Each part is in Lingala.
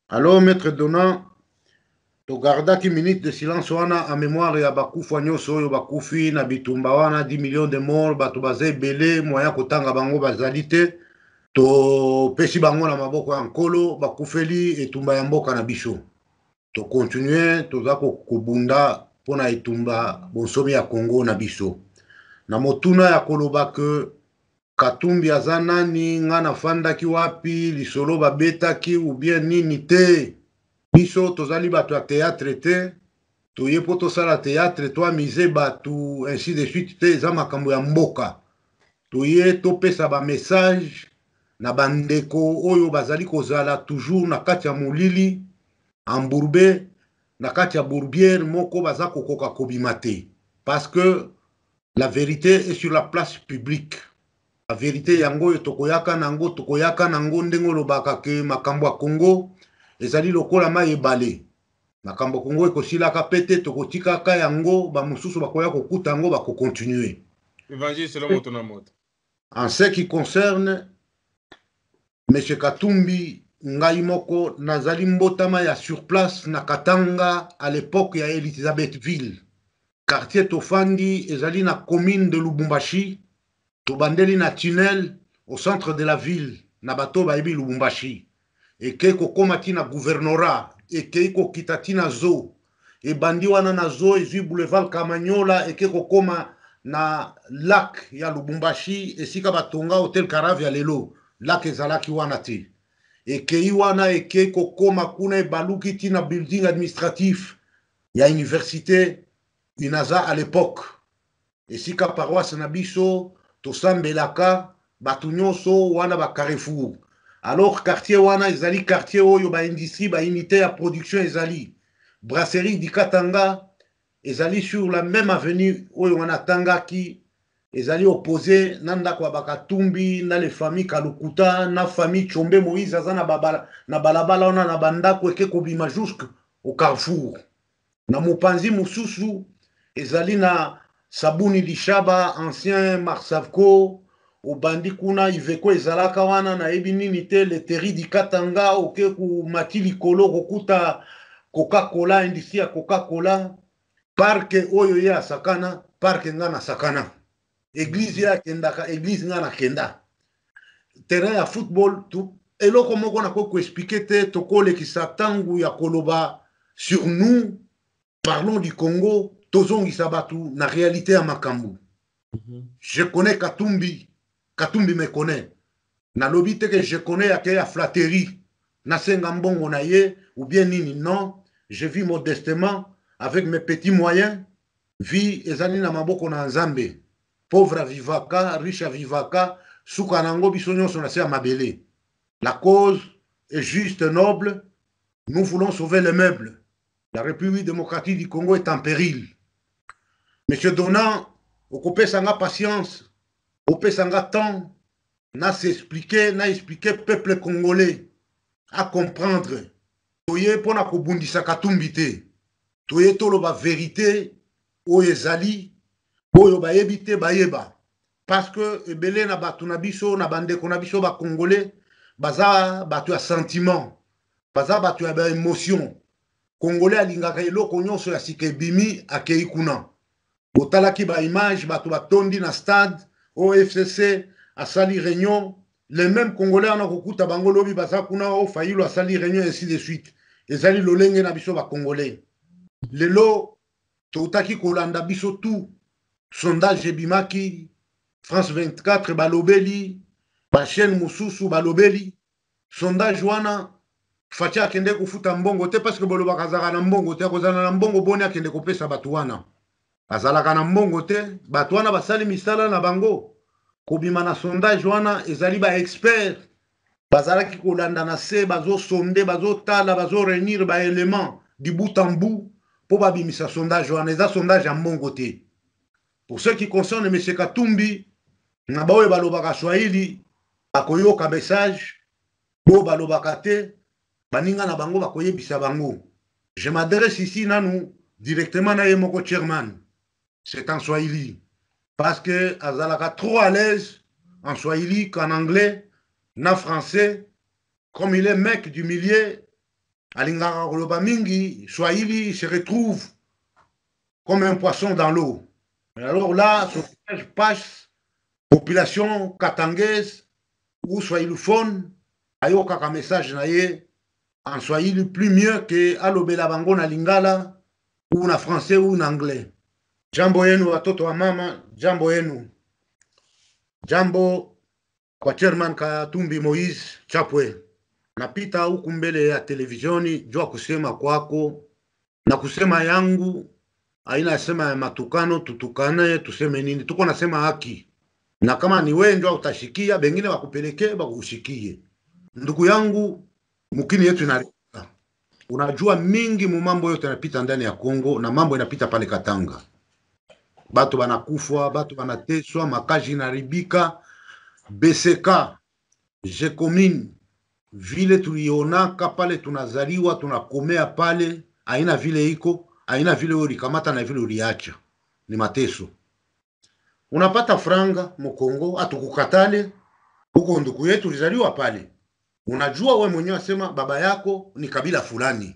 Alors, maître Donnant, to gardaki minute de silence wana en mémoire ya bakufa nyonso oyo bakufi na bitumba wana 10 millions de morts, bato baza ebele moya kotanga bango bazali te. Topesi bango na maboko ya nkolo bakufeli etumba ya mboka na biso. Tokontinue toza kobunda mpona etumba bonsomi ya Congo na biso. Na motuna ya koloba ke Katumbi aza nani, nga nafandaki wapi, lisolo babetaki ou bien nini te. Biso tozali bato ya théâtre te, toye po tosala théâtre toamize bato ainsi de suite te, eza makambo ya mboka. Toye topesa bamessage na bandeko oyo bazali kozala toujours na kati ya molili, embourbe, na kati ya bourbière moko baza kokoka kobima te. Parce que la vérité est sur la place publique. La vérité yango oyo tokoyaka nango ndenge olobaka ke makambo ya Congo ezali lokola mai ebale. Makambo Congo ekosilaka pete tokotikaka yango bamosusu bakoya kokuta yango bakokontinue. Évangile selon Motonamoto. En ce qui concerne M. Katumbi, ngai moko nazali mbotama ya sur place na Katanga à l'époque ya Elisabethville. Quartier tofandi ezali na commune de Lubumbashi. Tobandeli na tunnel au centre de la ville na bato bayebi Lubumbashi. Eke kokoma tina gouvernorat, eke kokita tina zo. Ebandi wana na zo ezui boulevard Kamanyola, eke kokoma na lac ya Lubumbashi, esika batonga hotel Caravia lelo, lac ezalaki wana te. Eke wana eke kokoma kuna ebaluki tina building administratif ya université inaza à l'époque. Esika paroisse na biso tosambelaka bato nyonso wana ba Carrefour. Alors quartier wana ezali quartier oyo ba industrie ba unité ya production ezali. Brasserie di Katanga ezali sur la même avenue oyo wana tangaki ezali opposé na ndako ya Bakatumbi na les familles Kalukuta na famille Chombe Moïse aza na balabala wana na bandako eke kobima jusque au Carrefour. Na mopanzi mosusu ezali na Sabuni Lishaba, ancien Marsavco, obandi kuna Iveko ezalaka wana na ebi nini te le terri di Katanga oke ku mati likolo kokuta Coca-Cola, industrie ya Coca-Cola, parke oyo ye asakana, parke nga na sakana. Église ya kendaka, église nga na kenda. Terrain ya football, eloko moko na ko expliquer te tokolekisa tangu ya koloba sur nous, parlons du Congo. Tozongi Sabatu, na réalité à Makambu. Je connais Katumbi. Katumbi me connaît. Na lobite que je connais à la flatterie. Na sengambongo na ye, ou bien nini, non. Je vis modestement, avec mes petits moyens. Vie, ezali na maboko na nzambe. Pauvre à vivaka, riche à vivaka, suka nango bisonyo sonase à mabele. La cause est juste noble. Nous voulons sauver les meubles. La République démocratique du Congo est en péril. Monsieur Donnant, occupez sanga patience, occupez sanga temps, n'a s'expliquer, n'a expliqué peuple congolais à comprendre. Toye pona kobundisa Katumbi te. Toye tolo ba vérité oyo ezali, oyo bayebi te bayeba. Parce que ebele na bato na biso, na bandeko na biso ba congolais, baza bato ya sentiment, baza bato ya ba émotion. Congolais alingaka eloko nyonso ya sika ebimi akei kuna. Botalaki ba image bato batondi na stade OFCC asali réunion, les mêmes Congolais en kokuta bango lobi baza kuna o fayilo asali réunion ainsi de suite. Ezali lolenge na biso ba Congolais. Lelo totaki kolanda biso tout. Sondage ebimaki, France 24 balobeli, ba chaîne mususu balobeli. Sondage wana Fatia akende kofuta mbongo te parce que bolobaka zaka na mbongo te kozana na mbongo boni akende kopesa bato wana. Azalaka na mbongo te, bato wana basali misala na bango. Kobima na sondage wana ezali ba expert. Bazalaki kolanda na se, bazo sonde, bazo tala, bazo réunir ba élément du bout en bout pour babimisa sondage wana. Eza sondage ya mbongo te. Pour ce qui concerne M. Katumbi, na baoye balobaka Swahili, bakoyoka message, bo balobaka te, baninga na bango bakoyebisa bango. Je m'adresse ici nanu directement na yemoko chairman. C'est en Swahili. Parce que Azalaka trop à l'aise en Swahili qu'en anglais, en français, comme il est mec du milieu, alingaka koloba mingi, Swahili se retrouve comme un poisson dans l'eau. Alors là, son message passe, population katangaise ou swahilophone, ayokaka message na ye en Swahili plus mieux que alobela bango na lingala ou na français ou na anglais. Jambo yenu watoto wa mama, jambo yenu. Jambo kwa chairman Katumbi Moise Chapwe. Napita huku mbele ya televisioni jua kusema kwako na kusema yangu, haina sema ya matukano, tutukane, tuseme nini, tuko nasema haki. Na kama ni wewe ndio utashikia, bengine wakupelekee bakushikie. Ndugu yangu, mukini yetu inarika. Unajua mingi mu mambo yote yanapita ndani ya Kongo na mambo yanapita pale Katanga. Batu banakufa, batu banateswa, makaji inaribika. BCK, Jekomine, vile tulionaka pale tunazaliwa, tunakomea pale, haina vile iko, haina vile ulikamata na vile uliacha. Ni mateso. Unapata franga Mkongo, atukukatale, huko ndugu yetu ulizaliwa pale. Unajua we mwenyewe asema baba yako ni kabila fulani.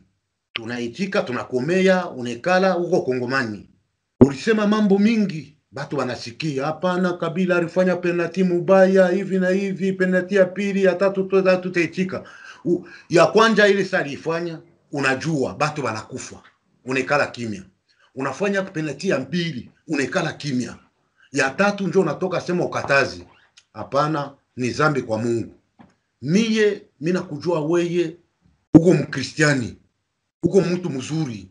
Tunaitika, tunakomea, unekala huko Kongomani. Ulisema mambo mingi, batu wanasikia, hapana kabila alifanya penalty mubaya hivi na hivi, penalty ya pili ya tatu tutaitika. Ya kwanja ile sasa alifanya, unajua batu wanakufa. Unekala kimya. Unafanya penalty ya pili, unekala kimya. Ya tatu ndio unatoka sema ukatazi. Hapana, ni zambi kwa Mungu. Mina kujua weye uko mkristiani, uko mtu mzuri.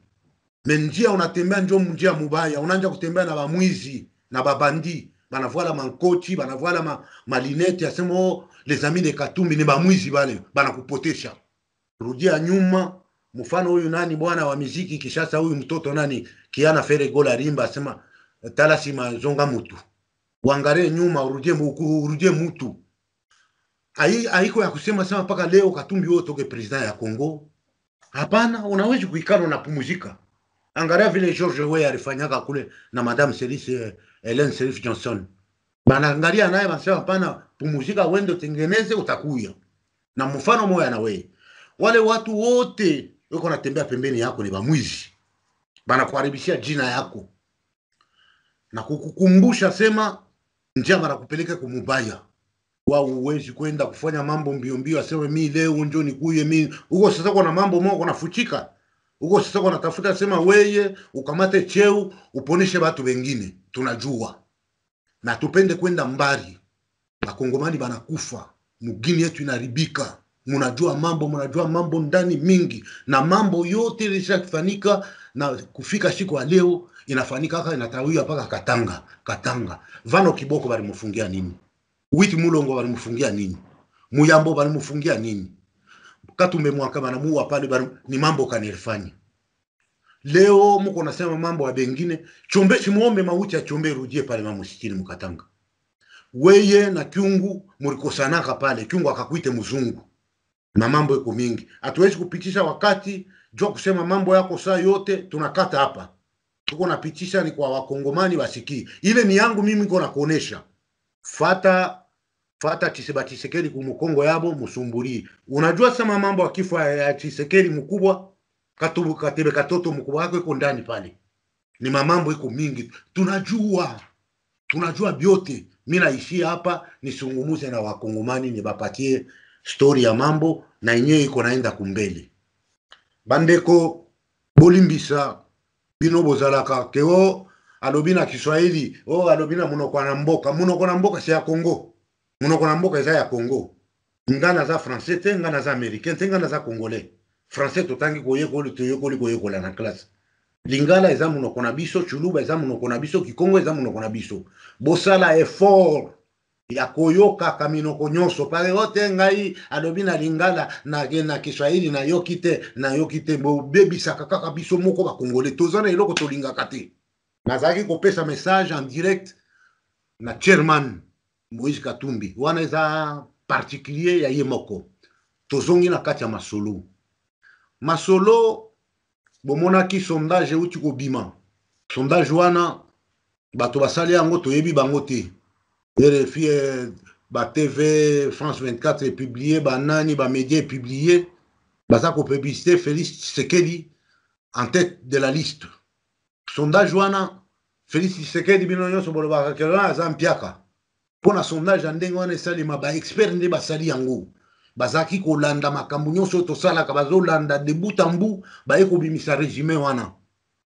Menjia unatembea njo mjia mubaya, unanja kutembea na bamwizi na babandi, banavuala mankochi, banavuala malinete, asema oh, les amis de Katumbi ni bamwizi bale, banakupotesha. Rudia nyuma, mfano huyu nani bwana wa muziki Kishasa, huyu mtoto nani Kiana Fere Gola Rimba, asema talasi mazonga mutu. Uangare nyuma, urudie mutu. Haiko ya kusema sema paka leo Katumbi wewe toke president ya Kongo. Hapana, unaweza kuikana na pumuzika. Angalia vile George Weah alifanyaka kule na Madame Céline Hélène Sirif Johnson. Banaangalia naye basema hapana, pumuzika wende tengeneze utakuya. Na mfano moya na wewe. Wale watu wote wako natembea pembeni yako ni bamwizi. Banakuharibishia jina yako. Na kukukumbusha sema njia barakupeleka kumubaya. Wao uwezi kwenda kufanya mambo mbio mbio aseme mimi leo njoo nikuye mimi. Uko sasa kuna mambo moko nafuchika. Uko sasa kuna tafuta sema weye ukamate cheo uponeshe watu wengine. Tunajua. Na tupende kwenda mbali. Bakongomani banakufa. Mugini yetu inaribika. Mnajua mambo ndani mingi na mambo yote ilishafanyika na kufika siku ya leo inafanyika haka inatawia paka Katanga. Vano Kiboko balimufungia nini? Witi Mulongo balimufungia nini? Muyambo balimufungia nini? Katumbe Mwaka banamuua pale ni mambo kanilifanya. Leo mko nasema mambo ya bengine, Chombe simuombe mauti ya Chombe rudie pale mamusikini mukatanga. Weye na Kyungu mulikosanaka pale, Kyungu akakuite mzungu. Na mambo yako mingi. Hatuwezi kupitisha wakati jua kusema mambo yako saa yote tunakata hapa. Tuko napitisha ni kwa wakongomani wasikii. Ile ni yangu mimi niko nakuonesha. Fata Tshisekedi kumukongo yabo musumburi. Unajua sema mambo ya kifo ya Tshisekedi mkubwa, Katebe Katoto mkubwa wako iko ndani pale. Ni mambo iko mingi. Tunajua biote. Mimi naishia hapa nisungumuze na wakongomani nibapatie story ya mambo na yenyewe iko naenda kumbele. Bandeko bolimbisa bino bozalaka keo alobina Kiswahili alobina munoko na mboka si ya Kongo. Munoko na mboka eza ya Kongo. Ngana za français te ngana za américain te ngana za congolais. Français totangi koyekola na classe. Lingala eza munoko na biso, Chuluba eza munoko na biso, Kikongo eza munoko na biso. Bosala effort ya koyoka kaminoko nyonso pale wote ngai alobina Lingala na Kiswahili na yokite bebisa kaka biso moko ba Congolais tozana eloko tolinga kate. Nazaki kopesa message en direct na chairman Moïse Katumbi wana eza particulier ya yemoko tozongi na kati ya masolo bomonaki sondage uti ko bima sondage wana bato basali yango toyebi bango te RFI ba TV France 24 est publié ba nani ba média est publié Bazako publicité Félix Tshisekedi en tête de la liste. Sondage wana Félix Tshisekedi bino nyonso bolobaka kelona aza mpiaka. Pona sondage ndenge wana esalima ba expert nde basali yango. Bazaki kolanda makambo nyonso tosalaka bazolanda de bout en bout baye kobimisa résumé wana.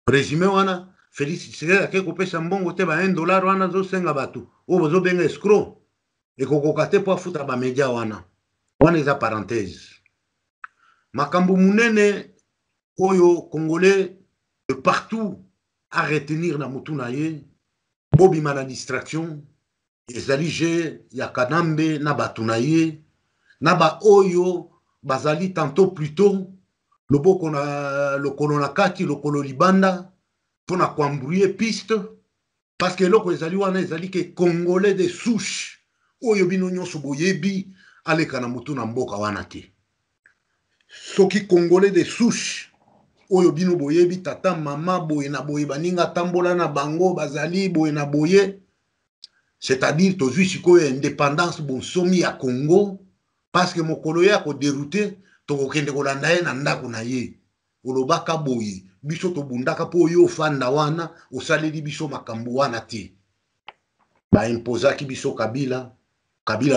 Résumé wana Félix Tshisekedi ake kopesa mbongo te ba $1 wana zosenga bato. O bozobenga escroc. Ekokoka te po afuta ba media wana. Wana eza parenthèse. Makambo munene oyo Congolais de partout à retenir na mutu na ye bobima na distraction ezali je ya Kanambe na batu na ye na ba oyo bazali tantôt plutôt loboko na lokolo na kati lokolo libanda pona kwambrouiller piste parce que loko ezali wana ezali ke Congolais de souche oyo bino nyonso boyebi aleka na mutu na mboka wana te soki Congolais de souche oyo bino boyebi tata mama boye na boye baninga tambola na bango bazali boye na boye c'est-à-dire tozwi sikoyo indépendance bonsomi ya Congo parce que mokolo ya ko dérouter tokokende kolanda ye na ndako na ye olobaka boye biso tobundaka po yo fanda wana osaleli biso makambo wana te ba impozaki biso Kabila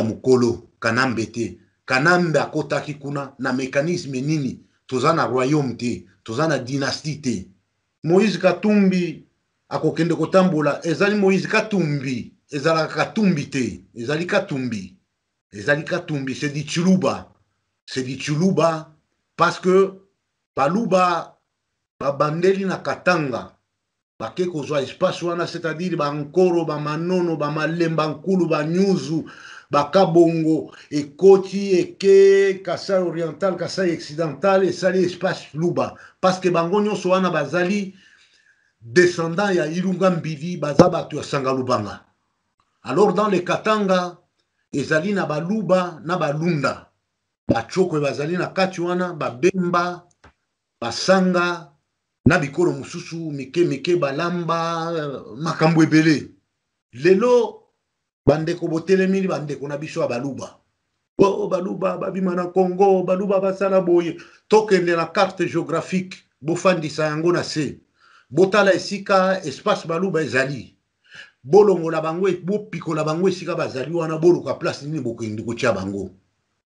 mokolo Kanambe te Kanambe akotaki kuna na mécanisme nini toza na royaume te toza na dynastie te Moïse Katumbi akokende kotambola ezali Moïse Katumbi ezalaka Katumbi te ezali Katumbi c'est du Chuluba parce que baluba babandeli na Katanga bake kozwa espace wana c'est-à-dire bankoro bamanono bamalemba nkulu banyuzu bakabongo ekoti eke Kasai oriental Kasai occidental esali espace luba parce que bango nyonso wana bazali descendant ya Ilunga Mbili baza bato ya Sanga Lubanga. Alors dans les Katanga ezali na baluba na balunda bachoko bazali na kati wana babemba basanga na bikolo mususu mike balamba makambo ebele lelo bandeko botelemili bandeko na biso ya baluba baluba babima na Congo baluba basala boye tokende na carte géographique bofandisa yango na se botala esika espace baluba ezali bolongola bango bopikola bango esika bazali wana boluka place nini bokende kotia bango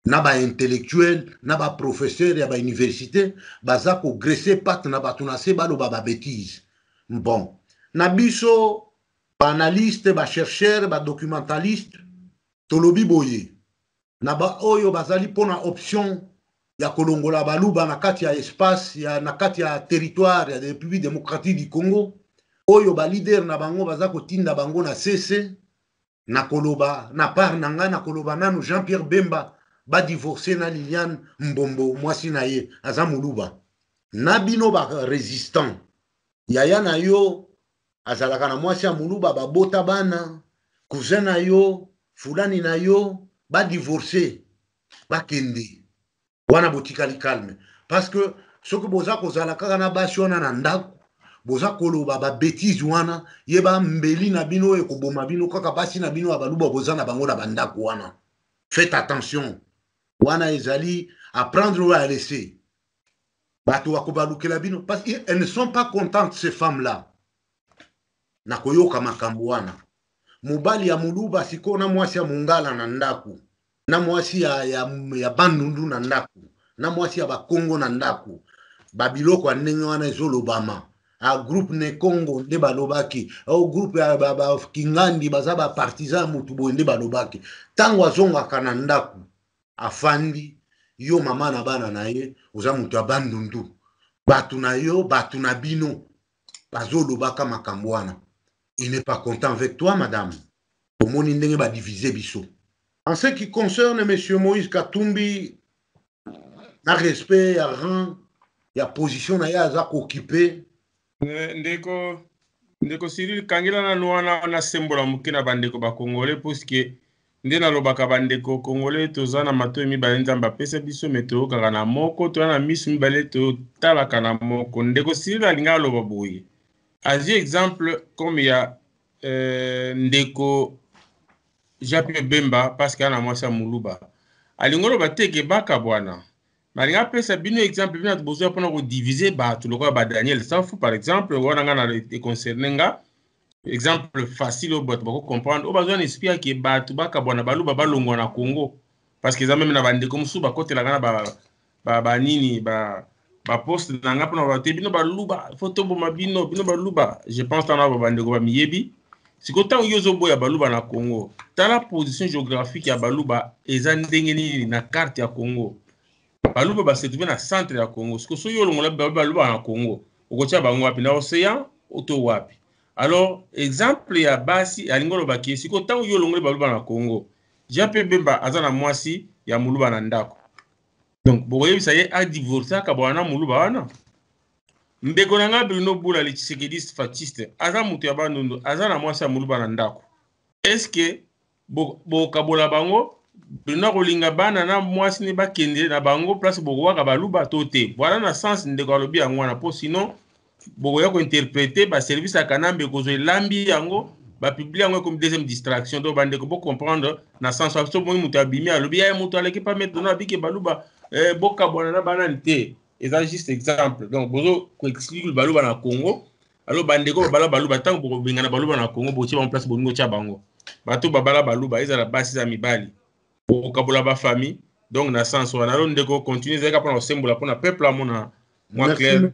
na ba intellectuel na ba professeur ya ba université baza ko graisser patte na bato na se baloba ba bêtise bon na biso ba analyste ba chercheur ba documentaliste tolobi boye na ba oyo bazali pona option ya kolongola baluba na kati ya espace ya na kati ya territoire ya République démocratique du Congo oyo ba leader na bango baza kotinda bango na CC na koloba na part na nga na koloba nanu Jean-Pierre Bemba ba divorcer na Liliane Mbombo mwasi na ye aza muluba na bino ba résistant yaya na yo azalaka na mwasi ya muluba babota bana cousin na yo fulani na yo ba divorcer bakende wana botikali calme parce que soki boza kozala kaka na basi wana na ndako boza koloba ba bêtise wana yeba mbeli na bino ekoboma bino kaka basi na bino abaluba boza na bango na bandako wana faites attention wana ezali à prendre ou à laisser bato bakobalukela bino parce qu'elles ne sont pas contentes ces femmes là na koyoka makambo wana mobali ya muluba siko na mwasi ya mungala na ndako na mwasi ya bandundu na ndako na mwasi ya bakongo na ndako babiloko ya ndenge wana ezolobama a groupe ne Congo nde balobaki au groupe ya Kingandi baza ba partisan mutu boye nde balobaki tango azongaka na ndako afandi yo mama na bana na ye oza mutu ya bandundu batu na yo batu na bino bazolobaka makambo wana il n'est pas content avec toi madame omoni ndenge badiviser biso en ce qui concerne monsieur Moïse Katumbi na respect ya rang ya position na ye aza kokipe ndeko Cyril kangela nanu wana nasembola moke na bandeko bakongole puisque nde nalobaka bandeko kongole toza na matoi mibale nzambe apesa biso me toyokaka na moko toza na miso mibale totalaka na moko ndeko Cyril alinga aloba boye azwi exemple comme ya ndeko Jean-Pierre Bemba parce que ana mwasi ya muluba alinga aloba teke baka bwana balinga apesa bino exemple bino bozoya mpona kodivize bato lokola badaniel safu par exemple wana nga na econcerne nga exemple facile oyo bato bakocomprendre oyo bazwa na esprit yake bato bakabwana baluba balongwa na congo parce que eza meme na bandeko mosusu bakotelaka na banini baposte na nga mpona bate bino baluba fo toboma bino baluba je pense tana babandeko bamiyebi sikoyo ntango yo ozoboya baluba na congo tala position géographique ya baluba eza ndenge nini na carte ya congo baluba basetrouve na centre ya congo sikoyo soki olongola baluba na congo okotia bango wapi na océan oto wapi alors exemple ya basi alingi olobaki sikoyo ntango yo olongoli baluba na congo jean mpe bemba aza na mwasi ya moluba na ndako donc bokoyebisa ye adivorce akabwana na moluba wana ndeko na nga Bruno Bula le tshisekediste fasciste aza moto ya bandundu aza na mwasi ya moluba na ndako eske bokabola bango Bruno kolinga bana na mwasi ne bakende na bango place bokowaka baluba to te voilà na sens ndeko alobi yango wana po sinon bokoya kointerprete baservice ya kanambe kozwa elambi yango bapublie yango comme deuxième distraction donc bandeko bocomprendre na sens so moi moto abimi alobi ye moto aleki pa mettre no abike baluba bokabwana na banani te eza juste exemple donc bozo koexplique baluba na Congo alors bandeko babala baluba ntango bokobengana baluba na Congo botie bango place bolingo tia bango bato babala baluba ezala basi za mibali bokabola bafamille donc na sens wana alo ndeko continue ezalaka mpona kosembola mpona peuple amona moi clair.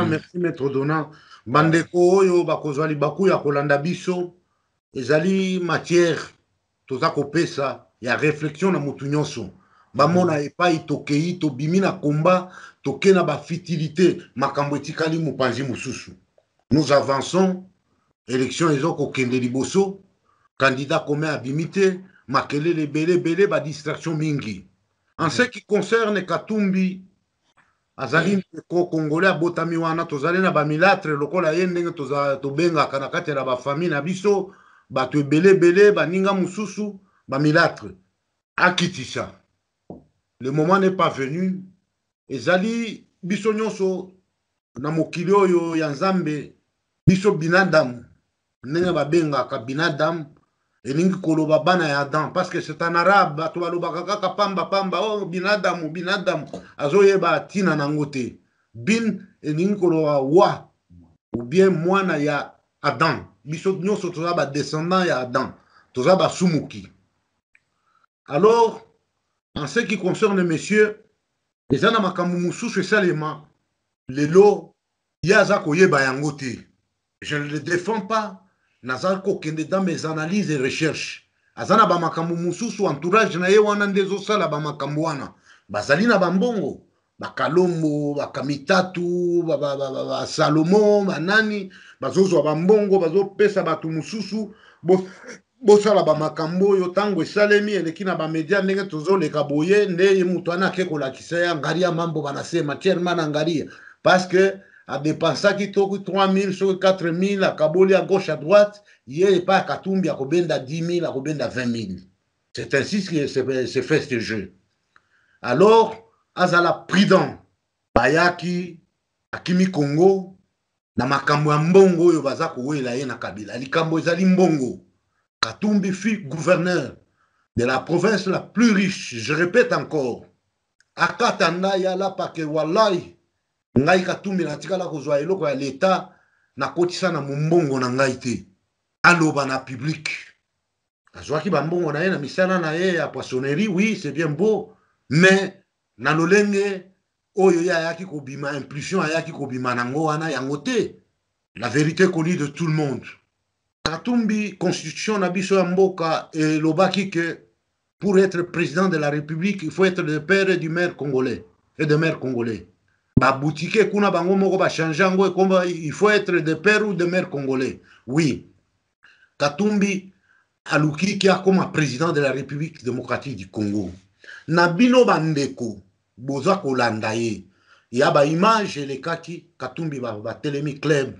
Merci maître Dona. Bandeko oyo bakozwa libaku ya kolanda biso ezali matière toza kopesa ya réflexion na mutu nyonso bamona epai tokei tobimi na komba toke na bafitilité makambo etikali mopanzi mosusu. Nous avançons, élection ezokokende liboso, candidat commun abimi te, makelele belé ba distraction mingi. En ce qui concerne Katumbi azali ndeko congolais abotami wana tozali na bamilatre lokola ye ndenge tobengaka na kati ya bafamille na biso bato ebele baninga mosusu bamilatre akitisa. Le moment n'est pas venu ezali biso nyonso na mokili oyo ya nzambe biso binadamu ndenge babengaka binadamu elingi koloba bana ya Adam parce que c'est en arabe bato balobaka kaka pamba oh binadamu azoyeba atina nango te bin elingi koloba wa ou bien mwana ya Adam biso nyonso toza ba descendant ya Adam toza basumuki. Alors en ce qui concerne monsieur eza na makambo mosusu esalema lelo ye aza koyeba yango te. Je ne le défends pas. Nazal kokende dans mes analyses et recherches. Azana ba makambo mususu entourage na ye wana ndezo sala ba makambo wana. Bazali na bambongo, ba Kalombo, ba Kamitatu, ba Salomo, banani, bazozwa bambongo, bazopesa batu mususu, bo sala ba makambo yo tango esalemi eleki na ba media ndenge tozoleka boye nde mutu ana ke kolakisa ya ngaria mambo banasema chairman ngaria parce que a dépensé qui 3 000 sur 4 000 à Kaboli à gauche à droite, il n'y a pas à Katumbi à Kobenda 10 000 à Kobenda 20 000. C'est ainsi que c'est fait ce jeu. Alors, Azala prudent, Bayaki, Akimi Congo, na makambo ya mbongo yo baza kowela ye na Kabila. Likambo ezali mbongo. Katumbi fut gouverneur de la province la plus riche, je répète encore. Akatanda yala pake wallahi. Ngai Katumbi natikala kozwa eloko ya leta na kotisa na mbongo na ngai te aloba na public azwaki bambongo na ye na misala na ye ya poissonnerie oui c'est bien beau mais na lolenge oyo ya yaki kobima impulsion ayaki kobima nango wana yango te la vérité connue de tout le monde. Katumbi constitution na biso ya mboka elobaki que pour être président de la République il faut être le père et du maire congolais et de mère congolais. Ba boutique kuna bango moko ba changer ngo komba il faut être de père ou de mère congolais. Oui. Katumbi aluki ki comme président de la République démocratique du Congo. Nabino bandeko boza kolanda ye. Ya ba image le kaki Katumbi ba telemi club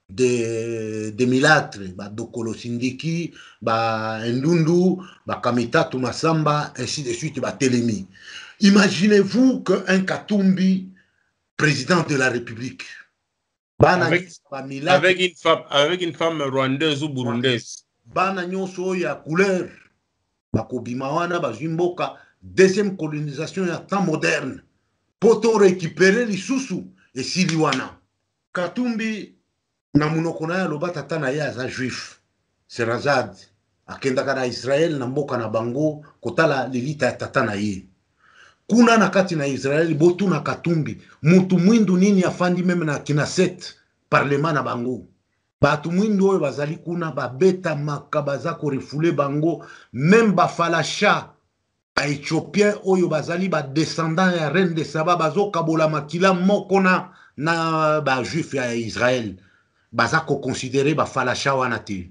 de milâtre ba Dokolo Sindiki ba Ndundu ba Kamitatu Masamba ainsi de suite ba telemi. Imaginez-vous que un Katumbi président de la République. Avec une femme rwandaise ou burundaise. Bana nyonso ya couleur. Bakobima wana bazimboka deuxième colonisation ya temps moderne. poto récupérer lisusu esili wana. Katumbi na munoko na aloba tata na ye aza juif Serazad akendaka na Israel na mboka na bango kotala lilita ya tata na ye. Kuna na kati na Israel botu na Katumbi mutu mwindu nini afandi meme na Knesset parlement na bango. Batu mwindu oyo bazali kuna babeta makaba za korefule bango, même bafalasha ba Éthiopien oyo bazali ba descendant ya reine de Saba bazo kabola makila moko na ba juif ya Israel baza ko considérer bafalasha wana te.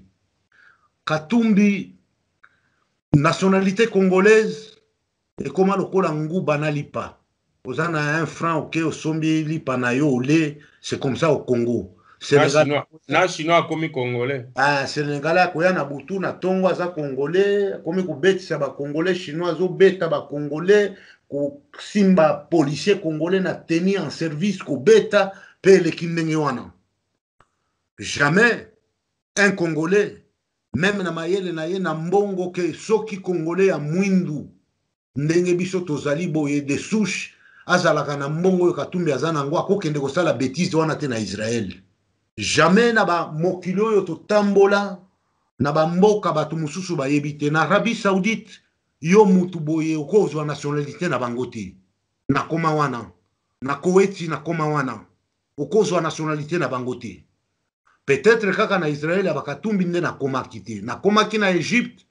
Katumbi nationalité congolaise et comment lokola nguba na lipa ozana un franc ok osombi lipa na yo ole, c'est comme ça au Congo. Sénégal na chinois komi congolais. Ah, Sénégalais akoya na butu na tongo aza congolais, komi kubetisa ba congolais, chinois zo beta ba congolais, ko simba policier congolais na teni en service ko beta pe le kindenge wana. Jamais un congolais même na mayele na ye na mbongo ke soki congolais ya mwindu ndenge biso tozali boye de souche azalaka na mbongo yo Katumbi azana ngo akokende kosala bêtise wana te na Israël. Jamais na ba mokili oyo totambola na ba mboka batu mususu bayebi te. Na Arabie Saoudite yo mutu boye okozwa nationalité na bango te. Na koma wana na Kuwait na koma wana okozwa nationalité na bango te. Peut-être kaka na Israël ya Katumbi nde na komaki te. Na komaki na Égypte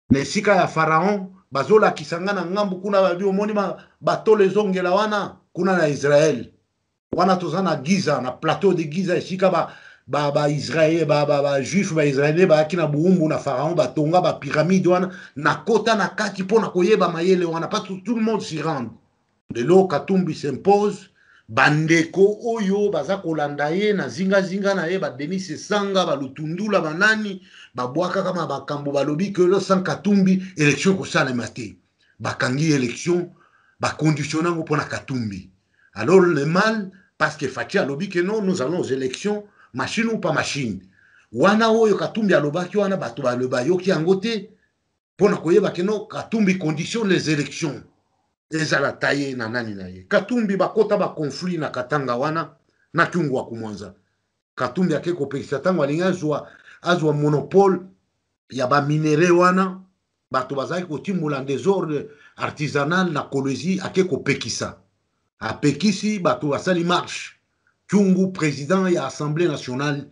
na esika ya Pharaon bazolakisanga na ngambu kuna babi omoni batole ezongela wana kuna na Israël. Wana toza na Giza na plateau de Giza esika ba Israël ba juif ba Israël ba ki na buumbu na Pharaon batonga ba pyramide wana na kota na kati pona koyeba mayele wana pas tout le monde s'y rend. Lelo Katumbi s'impose bandeko oyo baza kolanda ye na zinga na ye ba Denis Sanga ba Lutundula banani babwaka kama bakambo balobi que le sans Katumbi élection ko salema te bakangi élection ba conditionnango pona Katumbi. Alors le mal parce que Fachi alobi que non, nous allons aux élections, machine ou pas machine. Wana oyo Katumbi alobaki wana bato baloba yoki yango te pona koyeba que non Katumbi conditionne les élections. Ezala taye na nani na ye. Katumbi bakota ba conflit na Katanga wana na Kyungu wa Kumwanza. Katumbi ake kopekisa tango alinga azwa monopole ya ba minere wana bato bazaki kotimula désordre artisanal na Kolwezi ake kopekisa. Apekisi bato basali marche. Kyungu président ya Assemblée nationale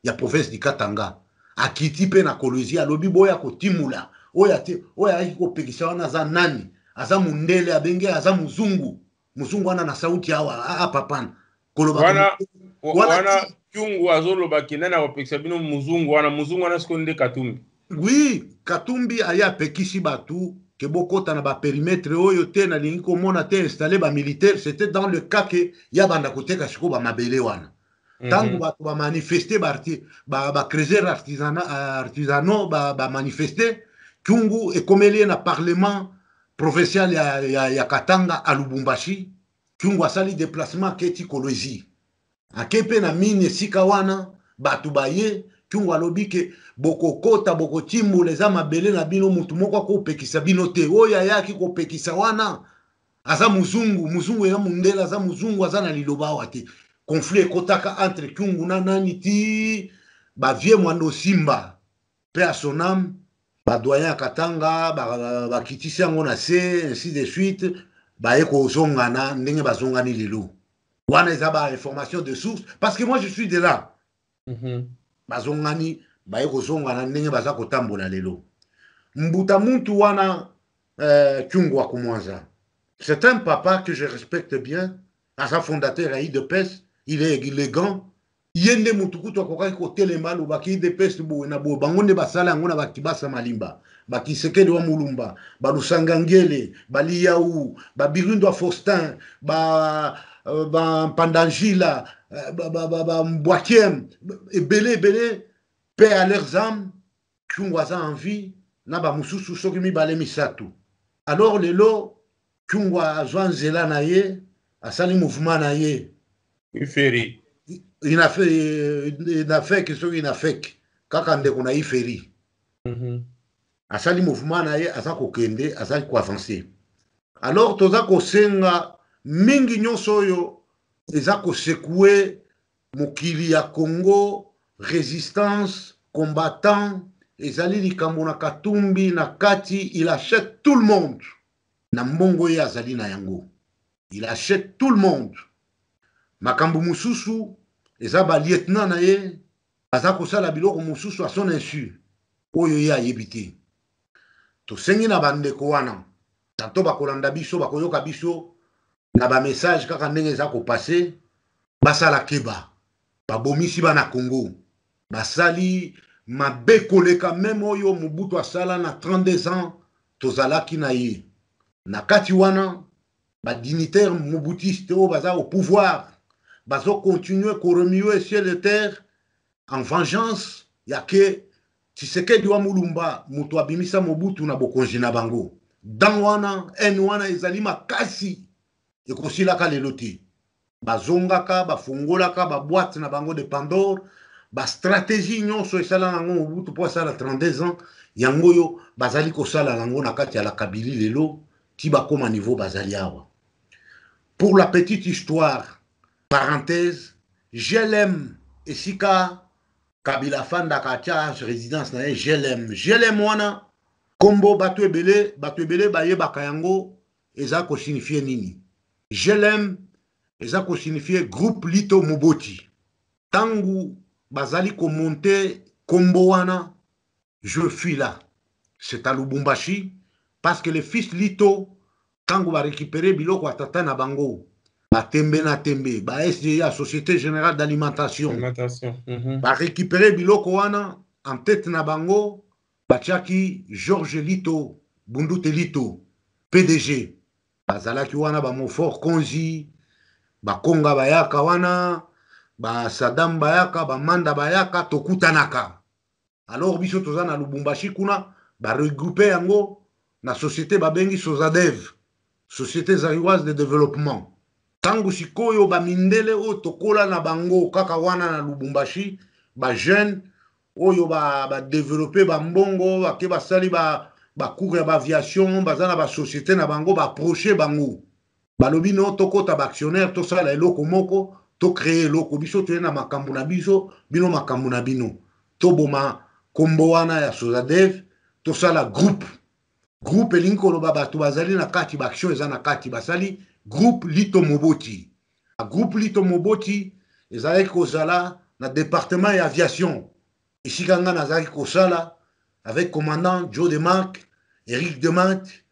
ya province di Katanga. Akiti pe na Kolwezi alobi boya kotimula. Oya aki kopekisa wana za nani? Aza mundele abenge aza muzungu. Muzungu wana na sauti awa papana. Wana Kyungu azoloba kinana kopekisa bino muzungu wana sikonde Katumbi. Oui, Katumbi aya pekisi batu ke bokota na ba périmètre oyo te na lingi komona te installé ba militaire, c'était dans le cas que ya banda koteka siko ba mabele wana. Tango batu ba manifester ba creuser artisanaux ba manifester Kyungu ekomeli na parlement provincial ya Katanga à Lubumbashi. Kyungu asali déplacement keti Kolwezi. Akepe na mine sika wana batu baye Kyungu alobi ke bokokota bokotimbula eza mabele na bino mutu moko akopekisa bino te. Oyo ayaki kopekisa wana aza muzungu ya mundela aza muzungu aza na liloba awa te. Conflit ekotaka entre Kyungu na nani ti ba vie mwando Simba pe a son âme ba doyen Katanga ba kitisi yango na se ainsi de suite ba eko zongana ndenge bazongani lelo. Wana eza ba information de source parce que moi je suis de là. Bazongani ba eko zongana ndenge baza kotambola lelo. Mbuta muntu wana Kyungu wa Kumwanza. C'est un papa que je respecte bien, à sa fondateur à IDPS, il est élégant. Yende mutukutu akokai kotele malu baki IDPS na bo bangonde basala ngona bakibasa malimba. Baki sekeli wa mulumba, balusanga ngele, bali yaou, babirundo Faustin, Pandangila, Mbwakiem, belé, paix à leurs âmes, Kyungwaza en vie, na ba mususu soki mi bale misatu. Alors lelo Kyungu azwa nzela na ye asali mouvement na ye Iferi ina fait que soki ina fait kaka ndeko na Iferi asali mouvement na ye aza kokende asali ko avancer. Alors toza kosenga mingi nyonso oyo eza kosekue mokili ya Congo, résistance, combattant, ezali likambo na Katumbi na kati, il achète tout le monde. Na mbongo ye azali na yango. Il achète tout le monde. Makambo mususu, eza ba lieutenant na ye, aza kosala biloko mususu a son insu. Oyo ye ayebi te. Tosengi na bandeko wana. Tanto bakolanda biso, bakoyoka biso, na ba message kaka ndenge eza kopase, basala keba. Babomisi bana Congo. Basali mabe koleka même oyo Mobutu asala na 32 ans, tozalaki na ye. Na kati wana, ba dignitaire mobutiste o baza au pouvoir, bazo continuer ko remuer ciel et terre en vengeance ya ke Tshisekedi wa Mulumba mutu abimisa Mobutu na bokonzi na bango. Dan wana, en wana ezali makasi ekosilaka lelo te. Bazongaka, bafungolaka, ba boîte na bango de Pandore, ba stratégie nyonso esala nango Mobutu po asala 32 ans, yango yo bazali kosala nango na kati ya la Kabili lelo, ti bakoma niveau bazali awa. Pour la petite histoire, parenthèse, GLM esika Kabila fanda katia résidence na GLM wana kombo bato ebele baye bakayango eza ko signifier nini. GLM eza ko signifier groupe Lito Moboti. Tangu bazali ko monter kombo wana, je suis là. C'est à Lubumbashi parce que les fils Lito tangu ba récupérer biloko atata na bango. Batembe na tembe, ba SGA, Société Générale d'Alimentation. Ba récupérer biloko wana en tête na bango, batiaki Georges Lito, Bundute Lito, PDG. Bazalaki wana ba Montfort Konzi, ba Konga bayaka wana, ba Saddam bayaka, ba Manda bayaka, tokutanaka. Alors biso toza na Lubumbashi kuna, ba regrouper yango na société babengi Sozadev, Société Zaïroise de Développement. Tangu sikoyo ba mindele o tokola na bango kaka wana na Lubumbashi, ba jeune oyo ba développer ba mbongo, ba ke basali ba cours ya ba aviation, bazana ba société na bango ba approcher bango. Balobi no tokota ba actionnaire to sala eloko moko, to créer eloko biso to na makambo na biso, bino makambo na bino. To boma kombo wana ya Sozadev, to sala groupe. Groupe elinko lo bato bazali na kati ba action eza na kati basali groupe Lito Moboti. A groupe Lito Moboti ezali kozala na département ya aviation. Ici kanga nazali kosala avec commandant Joe Demarque, Eric Demarque,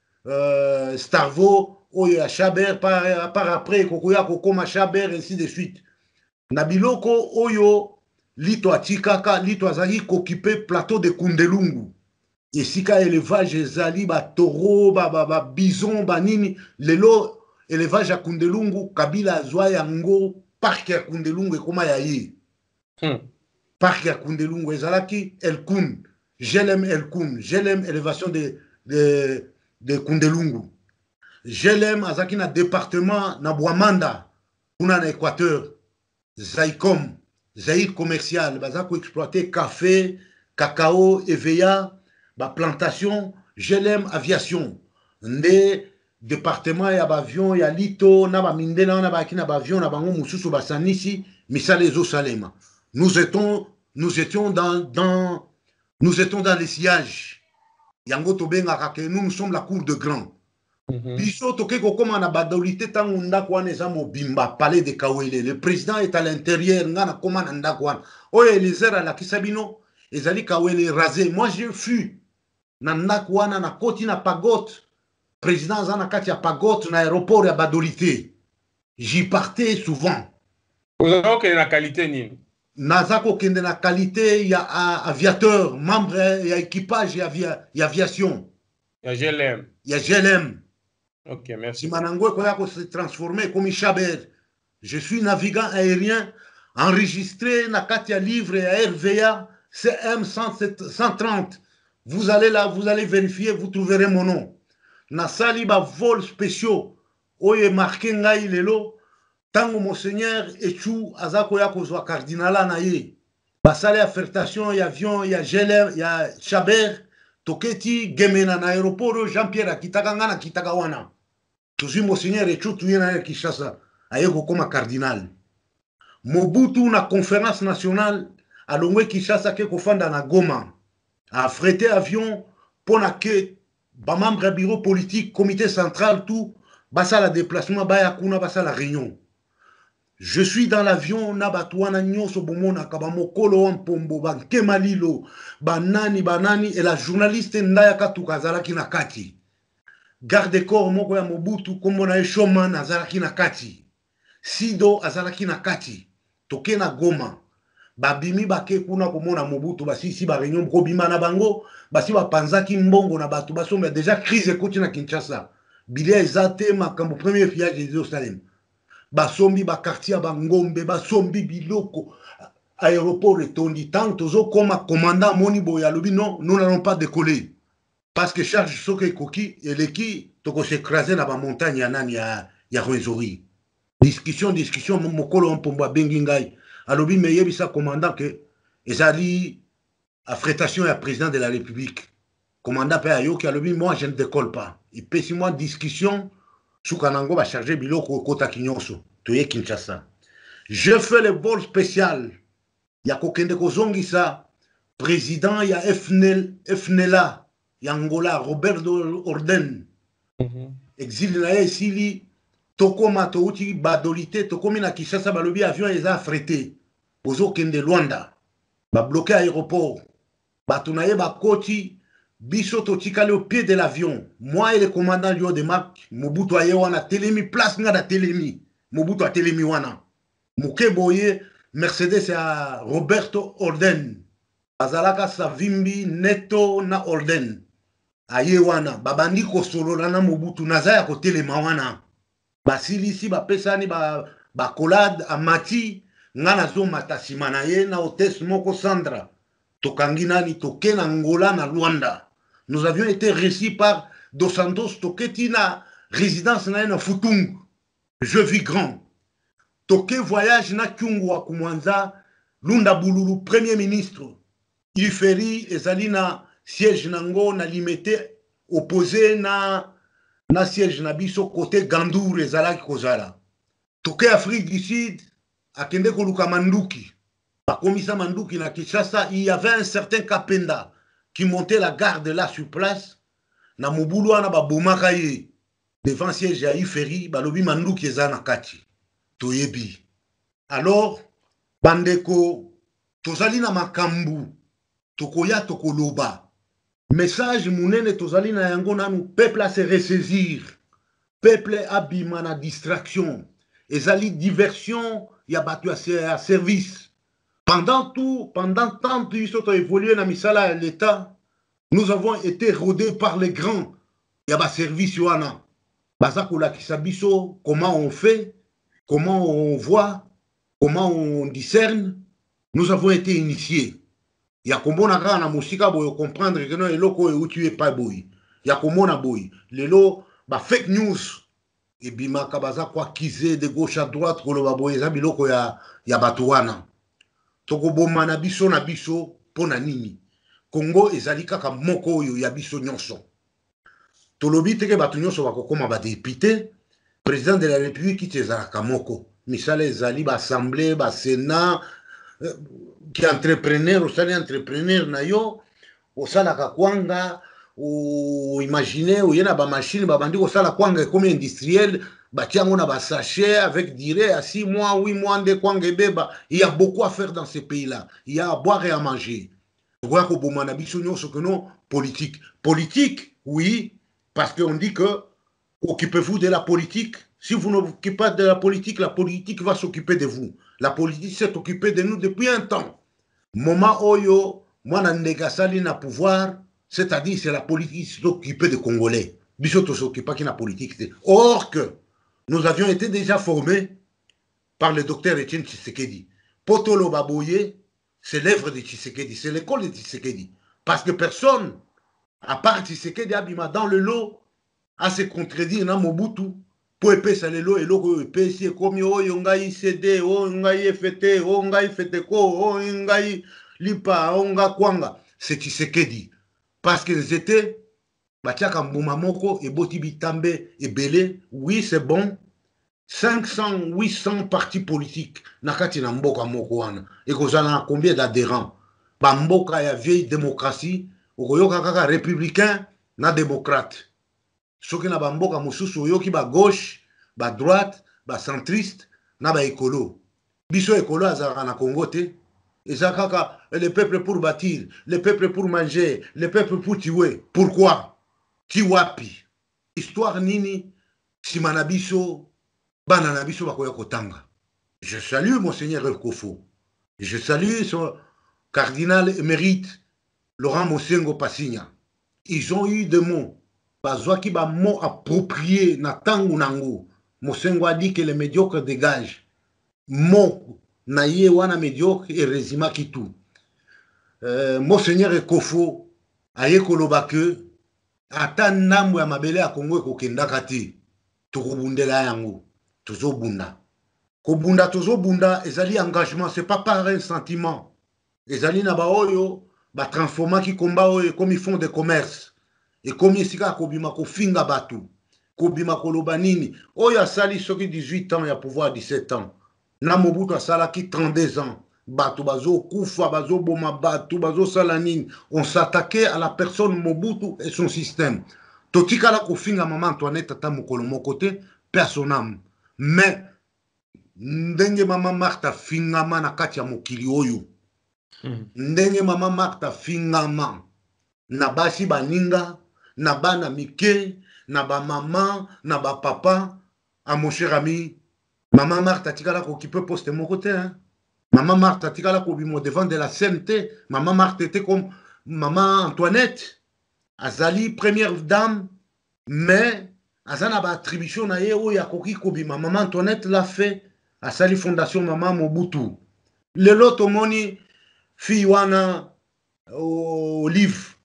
Starvo, oyo ya Chabert par après kokoya kokoma Chabert ainsi de suite. Na biloko oyo Lito atikaka, Lito azali kokipe plateau de Kundelungu. Esika élevage ezali ba taureau, ba bison, ba nini, lelo élevage ya Kundelungu, Kabila azwa yango parc ya Kundelungu ekoma ya ye. Parc ya Kundelungu ezalaki Elkun, GLM Elkun, GLM élévation de Kundelungu. GLM azaki na département na Bouamanda, kuna na Équateur, Zaïcom, Zaïd commercial, bazako exploiter café, cacao, EVA, ba plantation, GLM aviation. Nde département ya bavion ya Lito na ba mindela na ba kina bavion na bango mususu basanisi misale zo salema. Nous étions dans les sillages. Yango tobenga ke nous sommes la cour de grand. Biso toke kokoma na badolité tangu ndako wana eza mobimba palais de Kawele. Le président est à l'intérieur nga na koma na ndako wana. Oyo Elizer alakisa bino ezali Kawele rasé. Moi je fus na ndako wana na koti na pagote. Président aza na kati ya pagote na aéroport ya badolité. J'y partais souvent. Ozaki na qualité nini? Nazako kende na qualité ya aviateur, membre ya équipage ya aviation. Ya GLM. Ya GLM. Ok, merci. Si Manango Koyako s'est transformé comme Chabert. Je suis navigant aérien enregistré na katia livre à RVA CM 130. Vous allez là, vous allez vérifier, vous trouverez mon nom. Na saliba vol spéciaux. Oye marqué ngai lelo. Tango Monseigneur Echu azako ya kozwa cardinala na ye. Basale affectation ya avion ya GLM ya Chabert toketi gemena na aéroport Jean-Pierre akitaka ngana kitaka wana. tozwi monseigneur echutu ye na ye Kinshasa aye kokoma cardinal. Mobutu na conférence nationale alongwe Kinshasa ke kofanda na Goma affrété avion pour que bamembre bureau politique comité central tout basa la déplacement baya kuna basa la réunion. Je suis dans l'avion na batouana nyoso bomona kabamokolo mpombo bankemalilo banani et la journaliste ndaya katuka azalaki na kati. Garde corps moko ya Mobutu kombo na Shoman azalaki na kati. Sido azalaki na kati. Toke na Goma. Babimi bake kuna komona Mobutu basisi ba réunion ko bima na bango basi bapanzaki mbongo na batu basomba déjà crise ekoti na Kinshasa. Bilia ezate makambo premier village de Jerusalem. Basombi ba quartier ba Ngombe basombi biloko aéroport etondi tant tozo koma commandant moni boya lobi non nous n'allons pas décoller parce que charge soke koki eleki toko s'écraser na ba montagne ya nani ya Rwenzori. Discussion mokolo mpombo bengi ngai alobi me yebisa commandant que ezali affrétation ya président de la République. Commandant pe ayoki alobi moi je ne décolle pas. Il pesi moi discussion Soukanango va charger biloko kota kinyonso toye Kinshasa. Je fais le vol spécial. Ya kokende kozongisa président ya FNLA ya Angola Roberto Orden. Exil na esili tokoma touti badolité tokomi na Kinshasa balobi avion eza affrété. Ozo kende Luanda. Ba bloqué aéroport. Batunaye bakoti biso totikali au pied de l'avion. Moi et le commandant du haut de marque, Mobutu aye wana telemi place nga da telemi. Mobutu a telemi wana. Muke boye Mercedes a Roberto Orden. Azalaka Savimbi Neto na Orden. Aye wana babandi ko solo na Mobutu nazaya ko telema wana. Basilisi bapesani ba kolade amati ngana zo matasima na ye na hôtesse moko Sandra. Tokangi nani toke na Angola na Luanda. Nous avions été reçus par Dos Santos Toketi na résidence na Futung. Je vis grand. Toke voyage na Kyungwa Kumwanza Lunda Bululu premier ministre. Iferi ezali na siège nango na limité opposé na siège na biso côté Gandour ezalaki kozala. Toke Afrique du Sud akende koluka manduki. Bakomisa manduki na Kinshasa, il y avait un certain Kapenda qui montait la garde là sur place. Na mobulu ana babomaka ye devant siège ya Iferi balobi manduki eza na kati. Toyebi. Alors bandeko tozali na makambu tokoya tokoloba. Message munene tozali na yango nanu peuple à se ressaisir. Peuple abima na distraction. Ezali diversion ya batu ya service. Pendant tant que nous avons évolué dans l'État, nous avons été rodés par les grands. Il y a des services, comment on fait, comment on voit, comment on discerne. Nous avons été initiés. Il y a comme on a comprendre que non, où tu es pas boy. Il y a comme on a boy. Les lots, fake news. Et bima kabaza kwa kize de gauche à droite, ko lo baboy za biloko ya batuana. Tokoboma na biso pona nini. Congo ezali kaka moko oyo ya biso nyonso. Tolobi teke batu nyonso bakokoma ba député, président de la République qui ezalaka moko. Misala ezali ba assemblée, ba sénat, qui entrepreneur, osali entrepreneur na yo, osalaka kwanga, ou imaginer ou yena ba machine ba bandi osala kwanga comme industriel. Batiango na ba sachet avec durée à 6 mois, 8 mois de kwanga beba. Il y a beaucoup à faire dans ces pays-là. Il y a à boire et à manger. Politique. Politique, oui, parce qu'on dit que occupez-vous de la politique. Si vous n'occupez pas de la politique va s'occuper de vous. La politique s'est occupée de nous depuis un temps. Moment oyo, moi n'andegasali na pouvoir, c'est-à-dire c'est la politique qui s'est occupée des Congolais. Bisoto s'occupe pas de la politique. Or que nous avions été déjà formés par le docteur Etienne Tshisekedi. Potolo Baboye, c'est l'œuvre de Tshisekedi, c'est l'école de Tshisekedi. Parce que personne, à part Tshisekedi Abima, dans le lot, a se contredire dans Mobutu, pour épaisser le lot, et l'eau épaisser comme yo, yongai CD, yongai FT, yongai FTK, yongai Lipa, yongai Kwanga. C'est Tshisekedi. Parce qu'ils étaient batiaka mbuma moko eboti bitambe ebele. Oui, c'est bon. 500, 800 partis politiques na kati na mboka moko wana. Ekozala na combien d'adhérents? Ba mboka ya vieille démocratie, okoyoka kaka républicain na démocrate. Soki na ba mboka mosusu oyoki ba gauche, ba droite, ba centriste na ba écolo. Biso écolo azalaka na Congo te. Eza kaka le peuple pour bâtir, le peuple pour manger, le peuple pour tuer. Pourquoi? Tiwapi. Histoire nini sima na biso bana na biso bakoya kotanga. Je salue Monseigneur Ekofo. Je salue son cardinal émérite Laurent Mosengo Passigna. Ils ont eu des mots. Bazwaki ba mots appropriés na tangu nango. Mosengo a dit que les médiocres dégagent. Mots na ye wana médiocre et résima ki tout. Monseigneur Ekofo aye koloba ke ata ndambo ya mabele ya Kongo ekokendaka te. Tokobundela yango. Tozobunda. Kobunda tozobunda ezali engagement, c'est pas par un sentiment. Ezali na ba oyo ba transforma ki komba oyo comme ils font des commerces. Et comme esika kobima kofinga batu. Kobima koloba nini. Oyo asali soki 18 ans ya pouvoir 17 ans. Na Mobutu asala ki 32 ans. Batu bazo kufa, bazo boma batu, bazo sala nini. On s'attaquait à la personne Mobutu et son système. Totikala kofinga maman Antoinette ata mokolo moko te, personne. Mais ndenge mama Martha fingama na kati ya mokili oyo. Ndenge mama Martha fingama na basi baninga, na bana mike, na ba mama, na ba papa, à mon cher ami, mama Martha tikala ko qui peut poster mon côté, hein. Mama Martha tikala ko bimo devant de la scène te. Mama Martha était comme maman Antoinette, azali première dame, mais azana ba attribution na ye o ya koki ko bima. Maman Antoinette l'a fait à sali fondation maman Mobutu. Le loto moni fi wana Olive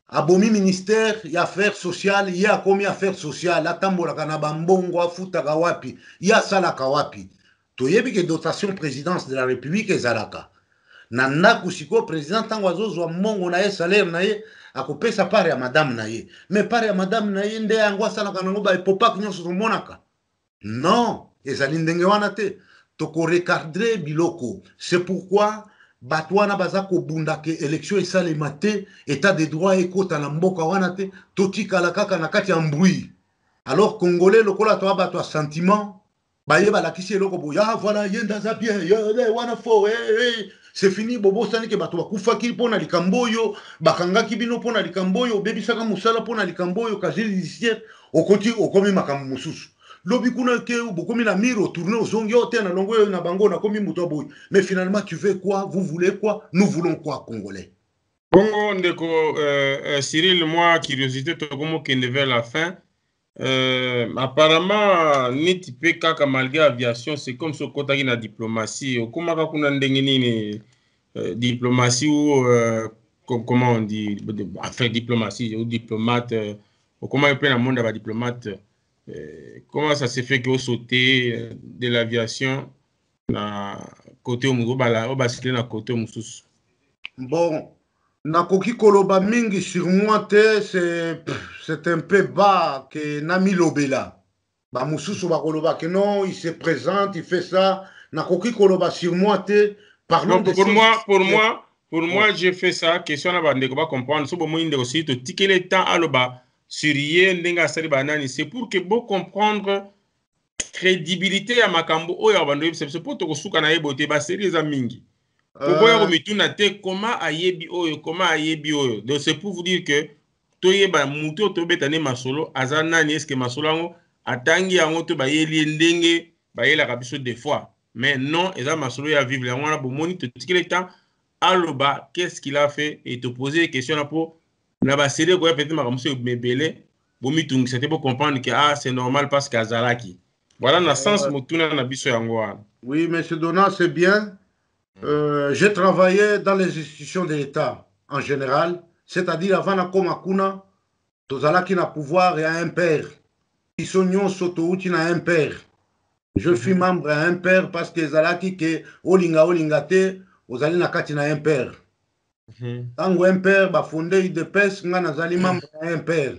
abomi ministère ya affaires sociales, ya komi affaires sociales, atambolaka na bambongo afutaka wapi, ya salaka wapi. Toyebi ke dotation présidence de la République ezalaka. Na ndaku siko président tango azozwa mbongo na ye salaire na ye akopesa pare ya madame na ye. Mais pare ya madame na ye nde yango asalaka nango ba epopaki nyonso tomonaka. Non, ezali ndenge wana te. Toko recadrer biloko. C'est pourquoi Batwana bazako bundake élection esalema te, état de droit ekota na mboka wana te, totikala kaka na kati ya mbui. Alors congolais lokola to abatwa sentiment, baye balakisi eloko bo ya voilà yenda za bien, wana fo c'est fini bobo sani ke bato bakufaki pona likamboyo, bakangaki bino pona likamboyo, bebisaka musala pona likamboyo ka judiciaire, okoti okomi makambo mususu. Lobi kuna ke bokomi na miro tourner aux ongyo te na longo na bango na komi muto boy. Mais finalement tu veux quoi? Vous voulez quoi? Nous voulons quoi, Congolais? Bongo ndeko Cyril, moi curiosité tokomo kende vers la fin. Apparemment niti pe kaka malgré aviation c'est comme ce kotaki na diplomatie. Okomaka kuna ndenge nini diplomatie ou comment on dit enfin diplomatie ou diplomate comment on peut na monde ba diplomate. Comment ça se fait que vous sautez de l'aviation na côté au basculer na côté mususu? Bon, nakoki koloba mingi sur moi te, c'est un peu bas que nami lobela. Ba mususu ba koloba que non, il se présente, il fait ça. Nakoki koloba sur moi te, parlons de pour moi, j'ai fait ça, question na bande ko ba comprendre, so bo mo inde aussi to tikele temps aloba sur ye ndenga sali banani, c'est pour que vous comprendre crédibilité ya makambo oyo abandoyi c'est pour to suka na yebote ba série za mingi. Pourquoi mituna te comment ayebi oyo, comment ayebi oyo. Donc c'est pour vous dire que toyeba muto to betane masolo azana ni est-ce que masolo ngo atangi yango to bayeli ndenge bayela kabiso des fois. Mais non, eza masolo ya vivre yango na bomoni to tikele temps aloba qu'est-ce qu'il a fait et te poser des questions là pour na ba série ko peut-être makamso mebele bomitungi c'était pour comprendre que ah c'est normal parce qu'azalaki. Voilà na sens motuna na biso yango wana. Oui, monsieur Donat, c'est bien. J'ai travaillé dans les institutions de l'État en général, c'est-à-dire avant na Komakuna, tozalaki na pouvoir et à un père. Isonyon Sotouti na un père. Je suis membre à un père parce que zalaki ke olinga te, ozali na kati na un père. Tango un père ba fondé de pes nga nazali membre à un père.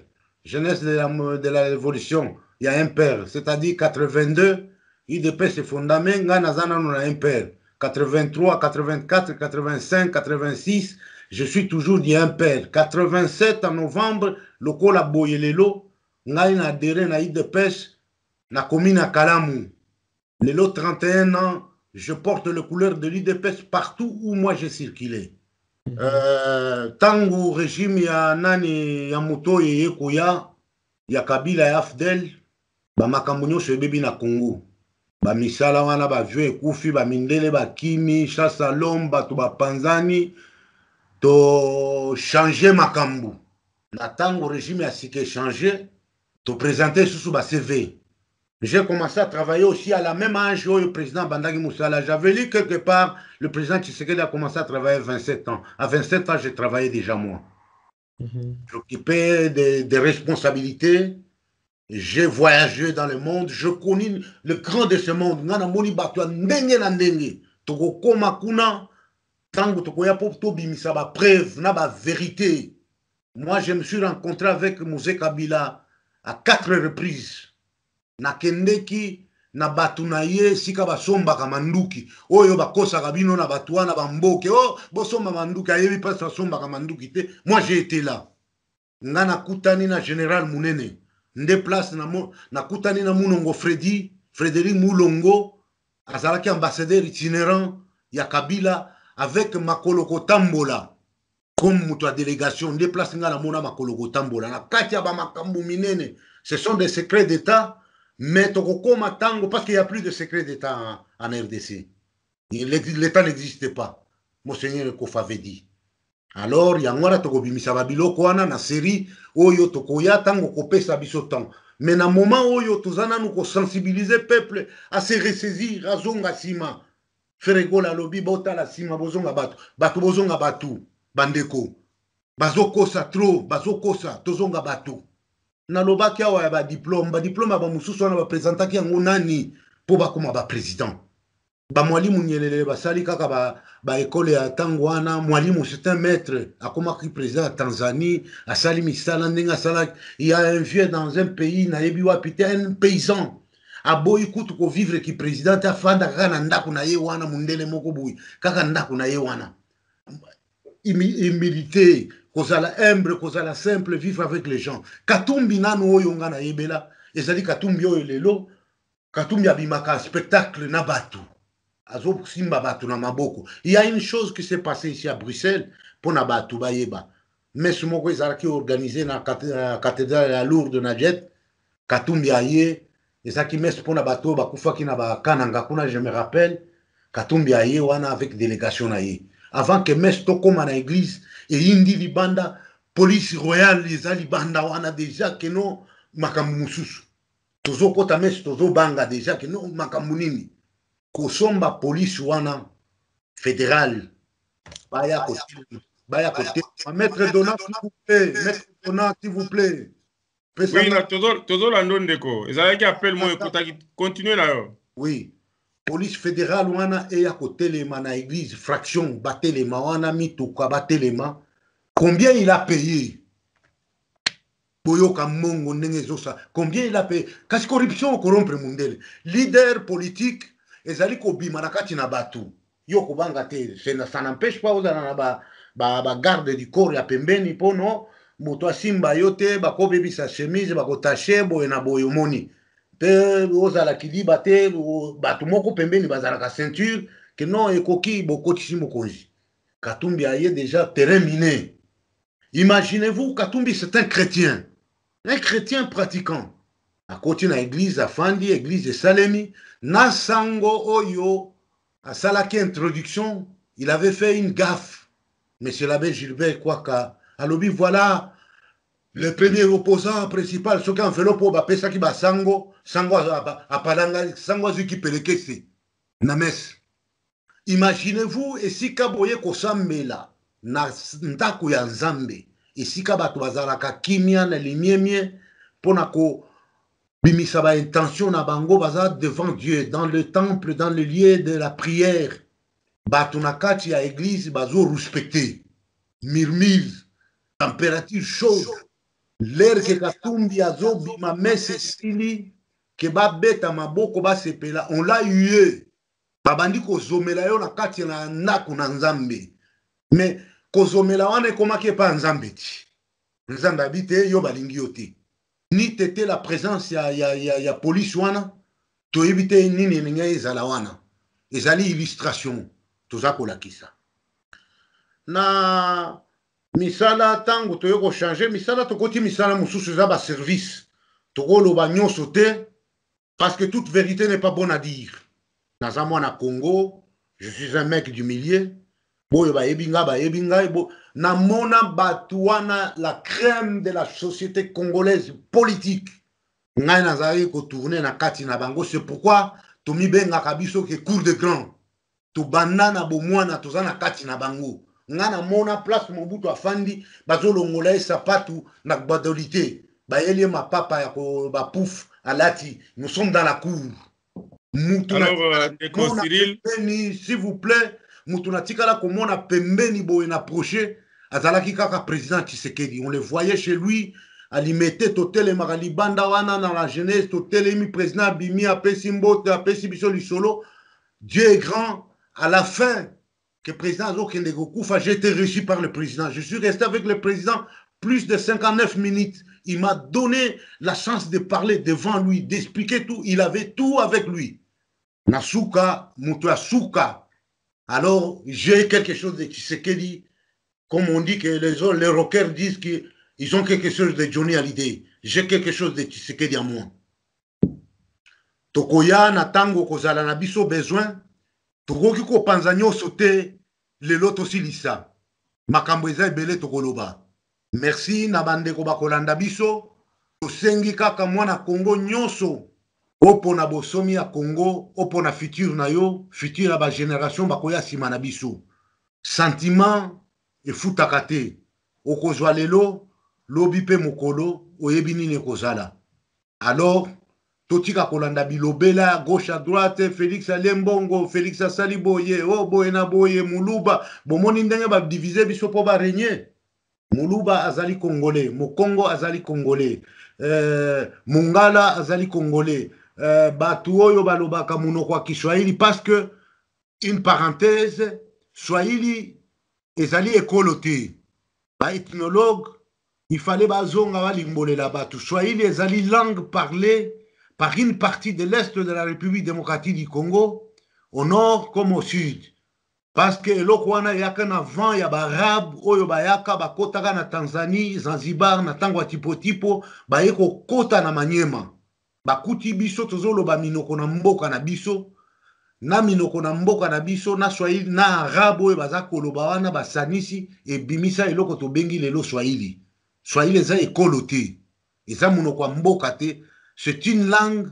jeunesse de la révolution, il y a un père, c'est-à-dire 82, IDPS est fondamenté, Ganazana nous a un père. 83, 84, 85, 86, je suis toujours dit un père. 87 en novembre, le col a Boyelelo, ngai na adhéré na IDPS, na commune à Kalamu. Lelo 31 ans, je porte les couleurs de l'IDPS partout où moi j'ai circulé. Tangu régime ya nani ya moto yeye koya ya Kabila ya Afdel bamakambo nyonso ebebi na Congo bamisala wana bavio ekufi bamindele bakimi chasse l'homme bato bapanzani to changer makambo na tango régime ya sika changer to présenter susu ba CV. J'ai commencé à travailler aussi à la même âge où le président Bandagi Moussala. J'avais lu quelque part, le président Tshisekedi a commencé à travailler à 27 ans. À 27 ans, j'ai travaillé déjà moi. J'occupais des responsabilités. J'ai voyagé dans le monde. Je connais le grand de ce monde. Ngana moni bato ndenge na ndenge. Toko koma kuna tango toko ya pop to bimisa ba preuve na ba vérité. Moi, je me suis rencontré avec Mosé Kabila à 4 reprises. Nakendeki na batu na ye sika basombaka manduki oyo bakosaka bino na batu wana bamboke oh bosomba manduki ayebi pasi basombaka manduki te. Moi j'ai été là nga nakutani na général Munene nde place nakutani na Mulongo Frédéric Mulongo azalaki ambassadeur itinérant ya Kabila avec Makoloko Tambola comme mutu ya délégation nde place nga namona Makoloko Tambola na kati ya bamakambo minene. Ce sont des secrets d'état. Mais Tokokoma Tango, parce qu'il n'y a plus de secret d'État en RDC. L'État n'existait pas. Monseigneur Kofa avait dit. Alors, Yangwara Tokobimisa Babiloko wana na série Oyo Tokoya Tango Kopesa Bisotan. Mais na moment Oyo Tozana nous sensibiliser le peuple à se ressaisir, à Zonga Sima. Ferego la lobby, Bota la Sima, Bozonga Batu. Batu Bozonga Batu. Bandeko. Bazokosa trop, Bazokosa, Tozonga Batu. Nalobaki awa ya ba diplôme ba mususu wana bapresentaki yango nani po bakoma ba président ba mwalimu Nyelele basali kaka ba école ya tango wana mwalimu c'est un maître akomaki président ya Tanzanie asali misala ndenge asala il y a un vieux dans un pays nayebi wapi te un paysan aboyi kutu ko vivre ki président afanda kaka na ndako na ye wana mundele moko boyi kaka ndako na ye wana humilité kozala humble, kozala simple, vivre avec les gens. Katumbi nanu oyo nga na yebela, ezali Katumbi oyo lelo, Katumbi abimaka spectacle na batu. Azo simba batu na maboko. Il y a une chose qui s'est passée ici à Bruxelles, pour na batu bayeba. Mais ce moko ezalaki organisé na cathédrale ya Lourdes na jet, Katumbi aye, ezaki mes pour na batu bakufaki na bakananga kuna, je me rappelle, Katumbi aye wana avec délégation na ye. Avant que mes tokoma na église, et indi libanda police royale les libanda wana déjà que non makambo mususu tozo kota mes tozo banga déjà que non makambo nini kosomba police wana fédéral baya côté maître Donat s'il vous plaît maître Donat s'il vous plaît oui na tozo lando ndeko ezalaki appel mo ekotaki continuer na yo oui police fédérale wana eya kotelema na église fraction batelema wana mituka batelema. Combien il a payé? Combien il a payé? Kasi corruption corrompre mundele. Leader politique, ezali kobima na kati na batu. Yo kobanga te, ça n'empêche pas ozana na ba garde du corps ya pembeni pono moto asimba yo te bakobebisa chemise bakotache boye na boye omoni. Te ozala kidiba te batu moko pembeni bazalaka ceinture que non ekoki bokotisi mokonzi. Katumbi aye déjà terrain miné. Imaginez-vous, Katumbi, c'est un chrétien pratiquant. À côté de l'église, à Fandi, l'église de Salemi, Nasango Oyo, à Salaki Introduction, il avait fait une gaffe. Monsieur l'abbé Gilbert Kwaka, à l'obi, voilà le premier opposant principal, ce qui en fait le pour Bapesa qui Sango, Sango à Palanga, Sango qui Pelekese, Names. Imaginez-vous, et si Kaboye Kosamela, na ndako ya Nzambe esika bato bazalaka kimia na limiemie pona ko bimisa ba intention na bango baza devant Dieu dans le temple dans le lieu de la prière bato na kati ya église bazo respecter murmure température chaude l'air que Katumbi azobi ma messe sili que ba beta maboko ba sepela on l'a eu babandi ko zomela yo na kati na ndako na nzambe mais ko zomela wana ekomaki pa nzambe ti nzambe abite yo balingi yo te ni tete la présence ya police wana toyebi te nini elingi ezala wana ezali illustration toza kolakisa na misala tango toye kochange misala tokoti misala mosusu eza baservice tokoloba nyonso te parce que toute vérité n'est pas bonne à dire naza mwana Congo je suis un mec du milieu boyo bayebi ngai namona bato wana la crème de la société congolaise politique ngai nazali kotourne na kati na bango c'est pourquoi tomibengaka biso ke cour de grand tobanda na bomwana toza na kati na bango nga namona place Mobutu afandi bazolongola ye sapatu na badolite bayeli mapapa ya bapouf alati nous sommes dans la cour. Alors, Cyril, s'il vous plaît, Moutouna Tikala komona pembeni boye na proche azalaki kaka président Tshisekedi. On le voyait chez lui, alimete totele magalibanda wana dans la jeunesse, totele mi président Bimi apesi mbote apesi biso lisolo. Dieu est grand. À la fin que président Azokende Gokufa, j'ai été reçu par le président. Je suis resté avec le président plus de 59 minutes. Il m'a donné la chance de parler devant lui, d'expliquer tout. Il avait tout avec lui. Nasuka, Moutouasuka. Alors, j'ai quelque chose de Tshisekedi. Comme on dit que les rockers disent qu'ils ont quelque chose de Johnny Hallyday. J'ai quelque chose de Tshisekedi à moi. Tokoya na tango kozala na biso besoin. Tokoki ko panza nyonso te lelo tosilisa. Makambo eza ebele tokoloba. Merci na bandeko bakolanda biso. Tosengi kaka mwana Congo nyonso. Opo na bosomi ya Congo, opo na futur na yo, futur ya ba génération bakoya sima na biso. Sentiment efutaka te. Okozwa lelo, lobi pe mokolo, oyebi nini ekozala. Alors, totika kolanda bilobela, gauche à droite, Félix Alembongo, Félix asali boye, oh boye na boye, Muluba, bomoni ndenge ba diviser biso po ba régner. Muluba azali congolais, Mokongo azali congolais, Mongala azali congolais, batu oyo balobaka munoko wa Kiswahili parce que une parenthèse, Swahili ezali ekolote. Ba ethnologue, il fallait bazonga balimbolela batu. Swahili ezali langue parlée par une partie de l'Est de la République démocratique du Congo, au nord comme au sud. Parce que eloko wana yaka na vent ya barab oyo bayaka bakotaka na Tanzanie, Zanzibar, na tango tipo bayeko kota na Manyema. Bakuti biso tozoloba minoko na mboka na biso, na minoko na mboka na biso, na Swahili, na Arabo oyo baza koloba wana basanisi ebimisa eloko tobengi lelo Swahili. Swahili eza ekolo te, eza monoko ya mboka te. C'est une langue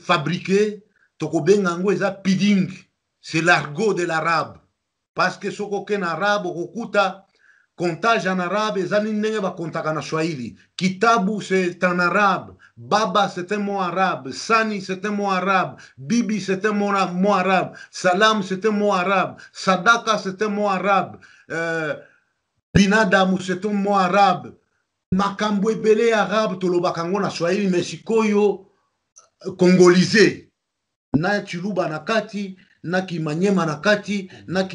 fabriquée, tokobengango eza piding, c'est l'argot de l'arabe. Parce que soko ken arabe okuta comptage en arabe ezali ndenge bakontaka na Swahili. Kitabu c'est en arabe, baba c'est un mot arabe, sani c'est un mot arabe, bibi c'est un mot arabe, salam c'est un mot arabe, sadaka c'est un mot arabe, binadamu c'est un mot arabe. Makambo ebele arabe tolobaka ngo na Swahili mais sikoyo congolise na chiluba na kati na kimanyema na kati na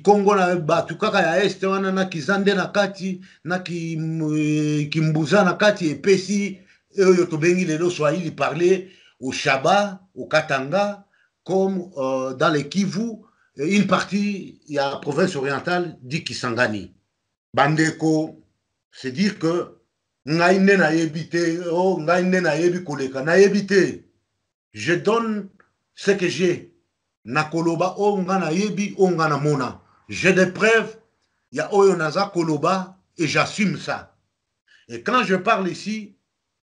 Kongo na batu kaka ya este wana na kizande na kati na kimbuza na kati epesi oyo tobengi lelo Swahili parlé au Shaba, au Katanga comme dans le Kivu, une partie ya province orientale dit Kisangani. Bandeko, c'est dire que ngaine na yebite oh ngaine na yebi koleka na yebite. Je donne ce que j'ai. Nakoloba o ngana yebi o ngana mona. J'ai des preuves, ya oyo naza koloba et j'assume ça. Et quand je parle ici,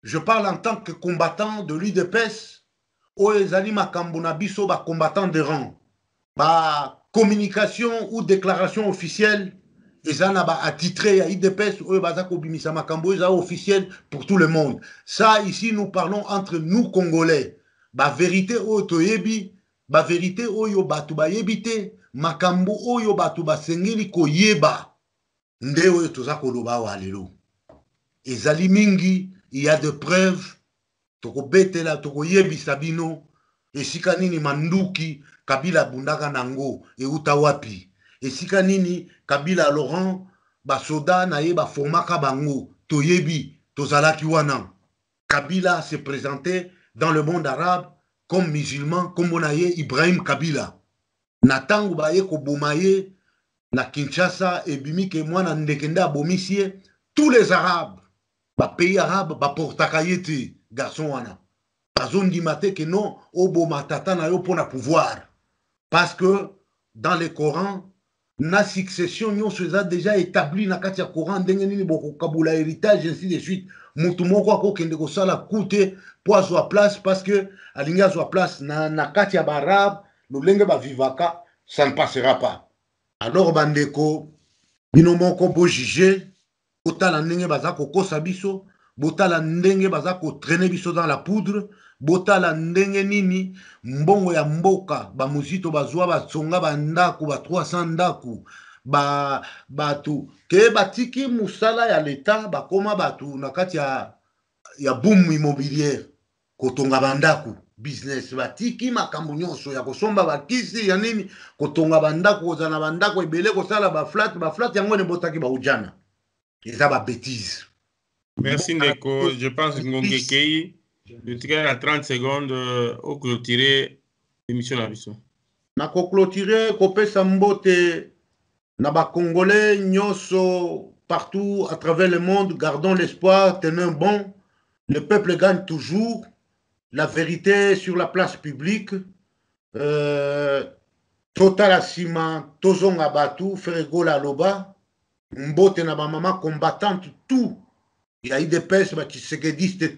je parle en tant que combattant de l'UDPS, oyo ezali makambo na biso ba combattant de rang. Ba communication ou déclaration officielle ezana ba attitré ya UDPS oyo baza kobimisa makambo eza officiel pour tout le monde. Ça ici nous parlons entre nous Congolais. Ba vérité oyo toyebi, ba vérité oyo batu ba yebite, makambo oyo batu ba sengeli koyeba. Nde oyo toza koloba wa lelo. ezali mingi, il y a de preuves, tokobetela tokoyebisa bino esika nini manduki Kabila bundaka nango euta wapi, esika nini Kabila Laurent basoda na ye bafomaka bango toyebi tozalaki wana. Kabila se présentait dans le monde arabe comme musulman, comme on a Ibrahim Kabila. Natangu baye koboma ye na Kinshasa ebimi ke mwana ndekende abomisie tous les arabes, ba pays arabes ba portaka yete garçon wana. Bazondima te que non oboma tata na yo pona pouvoir. Parce que dans le Coran, na succession nyonso eza déjà établi na kati ya Coran ndenge nini boko kabula héritage ainsi de suite. Mutu moko akokende kosala kute po azwa place parce que alingi azwa place na kati ya barabe lolenge bavivaka, ça ne passera pas. Alors bandeko bino moko bo juger botala ndenge baza kokosa biso, botala ndenge baza kotraîner biso dans la poudre, botala ndenge nini mbongo ya mboka bamuzito bazwa batsonga bandako ba 300 ndako batu ke batiki musala ya leta bakoma batu na kati ya boom immobilière kotonga bandako business batiki makambo nyonso ya kosomba bakisi ya nini kotonga bandako kozana bandako ebele kosala baflat yango ne botaki baujana eza ba bêtise. Merci Ndeko, je pense que Ngongekei le tirer à 30 secondes au clôturer l'émission na biso. Na ko clôturer kopesa mbote na ba Congolais nyonso partout à travers le monde, gardons l'espoir, tenons bon. Le peuple gagne toujours. La vérité sur la place publique. Total Asima, Tozonga Batu, Ferregola Loba, Mbote na ba maman combattante, tout. Il y a eu des pèses, qui se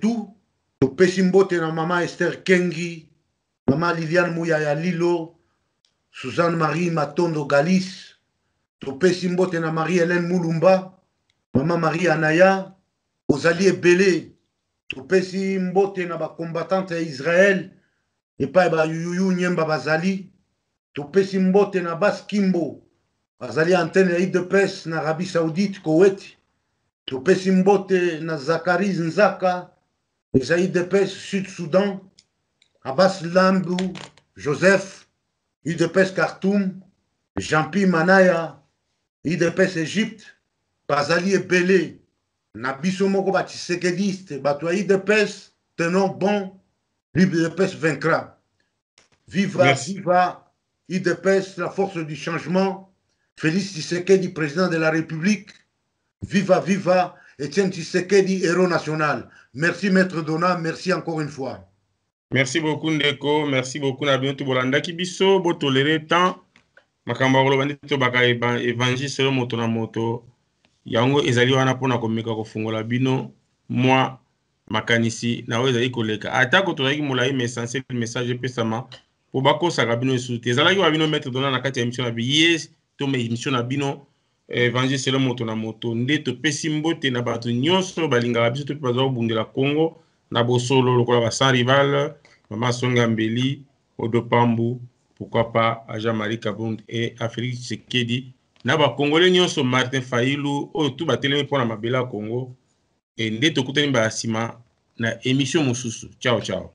tout. Topesi Mbote na maman Esther Kengi, maman Liliane Mouyaya Lilo, Suzanne Marie Matondo Galis, Topesi Mbote na Marie-Hélène Moulumba, maman Marie Anaya, Ozali Ebele, Topesi Mbote na ba combattante ya Israël, et pas ba Yuyu Nyemba Bazali, Topesi Mbote na Bas Kimbo, Bazali antenne ya IDPS na Arabie Saoudite, Koweït, Topesi Mbote na Zakari Nzaka, les IDPS Sud-Soudan, Abbas Lambou, Joseph, IDPS Khartoum, Jean-Pi Manaya, IDPS Égypte, Bazali Ebele, Nabiso Moko Batisekediste, Batoua IDPS, tenons bon, l'IDPS vaincra. Viva, viva, IDPS, la force du changement. Félix Tshisekedi, président de la République. Viva, viva, Etienne Tshisekedi, héros national. Merci Maître Dona, merci encore une fois. Merci beaucoup Ndeko, merci beaucoup Nabino Bolanda Kibiso, bo toléré tant. Makamba Rolo Bandito Baka évangile selon moto na moto. Yango ezali wana pona komeka kofungola bino moi makanisi na oyo ezali koleka. Ata ko tozaki molai mais essentiel message pesama po bakosaka bino esuti. Ezalaki wa bino Maître Dona na kati ya émission na biye to me émission na bino évangile selon moto na moto nde topesi mbote na bato nyonso balingaka biso to mpe bazwa kobundela Congo na bosolo lokola ba sans rival Mama Songa Mbeli, Odo Pambu, pourquoi pas à Jean-Marie Kabund et à Félix Tshisekedi. Naba Congolais nyonso Martin Fayulu o tout batelemi pona mabela Congo et nde tokutani ba sima na émission mosusu. Ciao ciao.